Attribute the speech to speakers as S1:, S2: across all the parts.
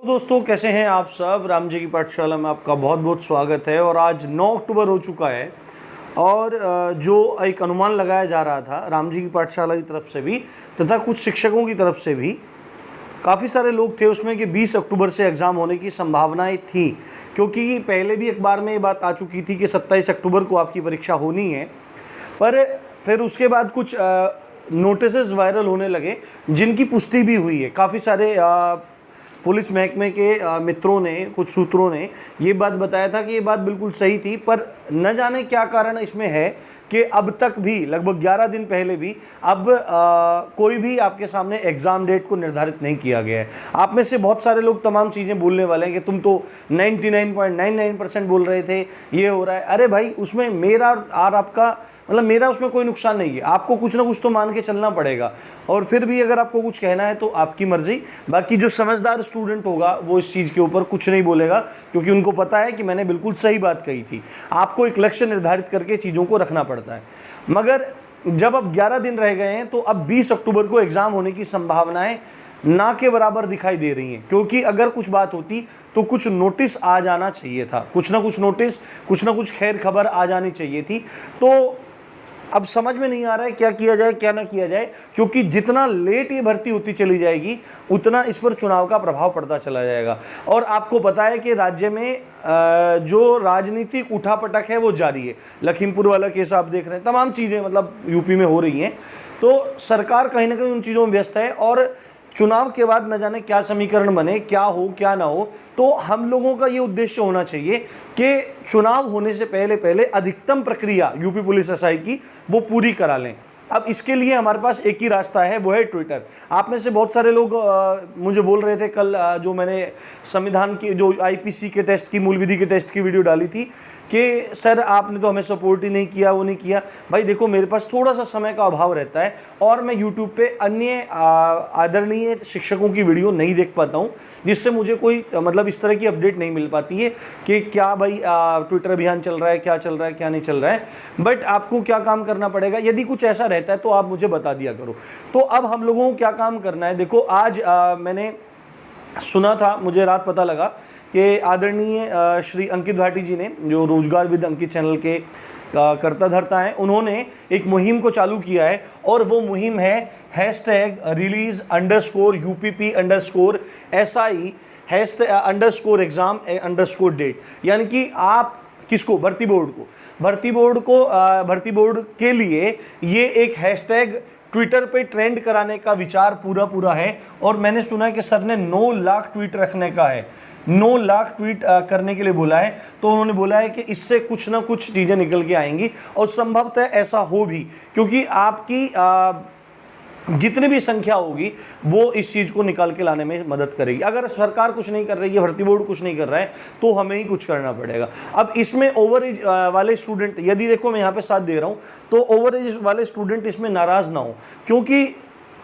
S1: तो दोस्तों कैसे हैं आप सब। राम जी की पाठशाला में आपका बहुत बहुत स्वागत है। और आज 9 अक्टूबर हो चुका है और जो एक अनुमान लगाया जा रहा था राम जी की पाठशाला की तरफ से भी तथा कुछ शिक्षकों की तरफ से भी, काफ़ी सारे लोग थे उसमें कि 20 अक्टूबर से एग्ज़ाम होने की संभावनाएं थी, क्योंकि पहले भी एक बार में ये बात आ चुकी थी कि 27 अक्टूबर को आपकी परीक्षा होनी है। पर फिर उसके बाद कुछ नोटिसेस वायरल होने लगे जिनकी पुष्टि भी हुई है। काफ़ी सारे पुलिस महकमे के मित्रों ने, कुछ सूत्रों ने ये बात बताया था कि ये बात बिल्कुल सही थी, पर न जाने क्या कारण इसमें है कि अब तक भी लगभग 11 दिन पहले भी अब कोई भी आपके सामने एग्ज़ाम डेट को निर्धारित नहीं किया गया है। आप में से बहुत सारे लोग तमाम चीज़ें बोलने वाले हैं कि तुम तो 99.99% बोल रहे थे, ये हो रहा है। अरे भाई, उसमें मेरा और आपका मतलब मेरा उसमें कोई नुकसान नहीं है। आपको कुछ ना कुछ तो मान के चलना पड़ेगा, और फिर भी अगर आपको कुछ कहना है तो आपकी मर्जी। बाकी जो समझदार स्टूडेंट होगा वो इस चीज़ के ऊपर कुछ नहीं बोलेगा, क्योंकि उनको पता है कि मैंने बिल्कुल सही बात कही थी। आपको एक लक्ष्य निर्धारित करके चीज़ों को रखना पड़ता है। मगर जब अब 11 दिन रह गए हैं तो अब 20 अक्टूबर को एग्ज़ाम होने की संभावनाएं ना के बराबर दिखाई दे रही हैं। क्योंकि अगर कुछ बात होती तो कुछ नोटिस आ जाना चाहिए था, कुछ ना कुछ नोटिस, कुछ ना कुछ खैर खबर आ जानी चाहिए थी। तो अब समझ में नहीं आ रहा है क्या किया जाए क्या ना किया जाए, क्योंकि जितना लेट ये भर्ती होती चली जाएगी उतना इस पर चुनाव का प्रभाव पड़ता चला जाएगा। और आपको पता है कि राज्य में जो राजनीतिक उठापटक है वो जारी है। लखीमपुर वाला केस आप देख रहे हैं, तमाम चीज़ें मतलब यूपी में हो रही हैं। तो सरकार कहीं ना कहीं उन चीज़ों में व्यस्त है, और चुनाव के बाद न जाने क्या समीकरण बने, क्या हो क्या ना हो। तो हम लोगों का ये उद्देश्य होना चाहिए कि चुनाव होने से पहले पहले अधिकतम प्रक्रिया यूपी पुलिस एसआई की वो पूरी करा लें। अब इसके लिए हमारे पास एक ही रास्ता है, वो है ट्विटर। आप में से बहुत सारे लोग मुझे बोल रहे थे कल, जो मैंने संविधान की, जो आईपीसी के टेस्ट की, मूल विधि के टेस्ट की वीडियो डाली थी, कि सर आपने तो हमें सपोर्ट ही नहीं किया, वो नहीं किया। भाई देखो, मेरे पास थोड़ा सा समय का अभाव रहता है और मैं यूट्यूब पे अन्य आदरणीय शिक्षकों की वीडियो नहीं देख पाता हूँ, जिससे मुझे कोई मतलब इस तरह की अपडेट नहीं मिल पाती है कि क्या भाई ट्विटर अभियान चल रहा है, क्या चल रहा है, क्या नहीं चल रहा है। बट आपको क्या काम करना पड़ेगा, यदि कुछ ऐसा रहता है तो आप मुझे बता दिया करो। तो अब हम लोगों को क्या काम करना है, देखो आज मैंने सुना था, मुझे रात पता लगा कि आदरणीय श्री अंकित भाटी जी ने, जो रोजगार विद अंकित चैनल के करता धरता है, उन्होंने एक मुहिम को चालू किया है। और वो मुहिम है #release_UPP_SI #exam_date। यानी कि आप किसको, भर्ती बोर्ड के लिए ये एक हैशटैग ट्विटर पे ट्रेंड कराने का विचार पूरा है। और मैंने सुना है कि सर ने 9 लाख ट्वीट रखने का है, 9 लाख ट्वीट करने के लिए बोला है। तो उन्होंने बोला है कि इससे कुछ ना कुछ चीज़ें निकल के आएंगी, और संभवतः ऐसा हो भी, क्योंकि आपकी जितनी भी संख्या होगी वो इस चीज़ को निकाल के लाने में मदद करेगी। अगर सरकार कुछ नहीं कर रही है, भर्ती बोर्ड कुछ नहीं कर रहा है, तो हमें ही कुछ करना पड़ेगा। अब इसमें ओवर एज वाले स्टूडेंट, यदि देखो मैं यहाँ पे साथ दे रहा हूँ, तो ओवर एज वाले स्टूडेंट इसमें नाराज़ ना हो, क्योंकि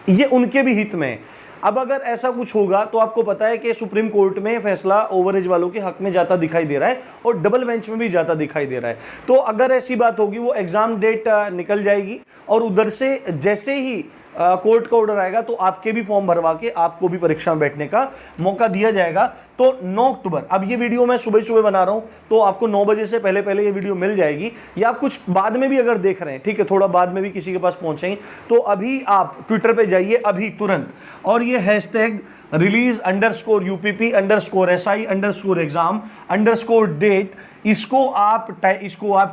S1: ये उनके भी हित में है। अब अगर ऐसा कुछ होगा तो आपको पता है कि सुप्रीम कोर्ट में फैसला ओवर एज वालों के हक में जाता दिखाई दे रहा है, और डबल बेंच में भी जाता दिखाई दे रहा है। तो अगर ऐसी बात होगी, वो एग्जाम डेट निकल जाएगी, और उधर से जैसे ही कोर्ट का ऑर्डर आएगा तो आपके भी फॉर्म भरवा के आपको भी परीक्षा में बैठने का मौका दिया जाएगा। तो 9 अक्टूबर, अब ये वीडियो मैं सुबह बना रहा हूँ, तो आपको 9 बजे से पहले ये वीडियो मिल जाएगी, या आप कुछ बाद में भी अगर देख रहे हैं, ठीक है, थोड़ा बाद में भी किसी के पास पहुंचेंगे, तो अभी आप ट्विटर पे जाइए अभी तुरंत, और ये हैशटैग release_UPP_SI_exam_date, इसको आप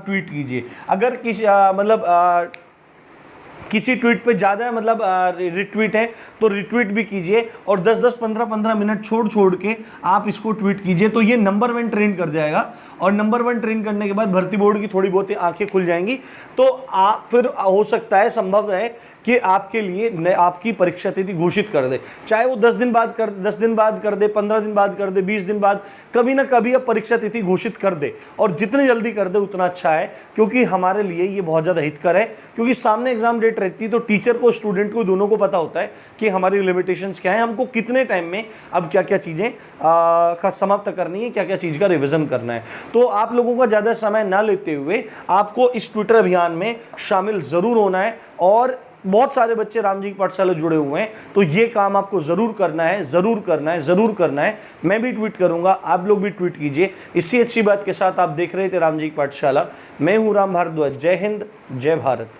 S1: ट्वीट कीजिए। अगर किसी ट्वीट पे ज़्यादा मतलब रिट्वीट है तो रिट्वीट भी कीजिए, और 10-10, 15-15 मिनट छोड़ के आप इसको ट्वीट कीजिए। तो ये नंबर 1 ट्रेंड कर जाएगा, और नंबर 1 ट्रेंड करने के बाद भर्ती बोर्ड की थोड़ी बहुत आंखें खुल जाएंगी। तो आप फिर हो सकता है, संभव है कि आपके लिए आपकी परीक्षा तिथि घोषित कर दे, चाहे वो 10 दिन बाद कर दे, 15 दिन बाद कर दे, 20 दिन बाद, कभी ना कभी अब परीक्षा तिथि घोषित कर दे। और जितनी जल्दी कर दे उतना अच्छा है, क्योंकि हमारे लिए ये बहुत ज़्यादा हितकर है। क्योंकि सामने एग्जाम डेट रहती है तो टीचर को, स्टूडेंट को, दोनों को पता होता है कि हमारी लिमिटेशंस क्या है, हमको कितने टाइम में अब क्या क्या चीज़ें का समाप्त करनी है, क्या क्या चीज़ का रिविज़न करना है। तो आप लोगों का ज़्यादा समय ना लेते हुए आपको इस ट्विटर अभियान में शामिल ज़रूर होना है, और बहुत सारे बच्चे राम जी की पाठशाला जुड़े हुए हैं, तो ये काम आपको ज़रूर करना है, ज़रूर करना है, ज़रूर करना है। मैं भी ट्वीट करूंगा, आप लोग भी ट्वीट कीजिए। इसी अच्छी बात के साथ आप देख रहे थे राम जी की पाठशाला। मैं हूँ राम भारद्वाज। जय हिंद, जय भारत।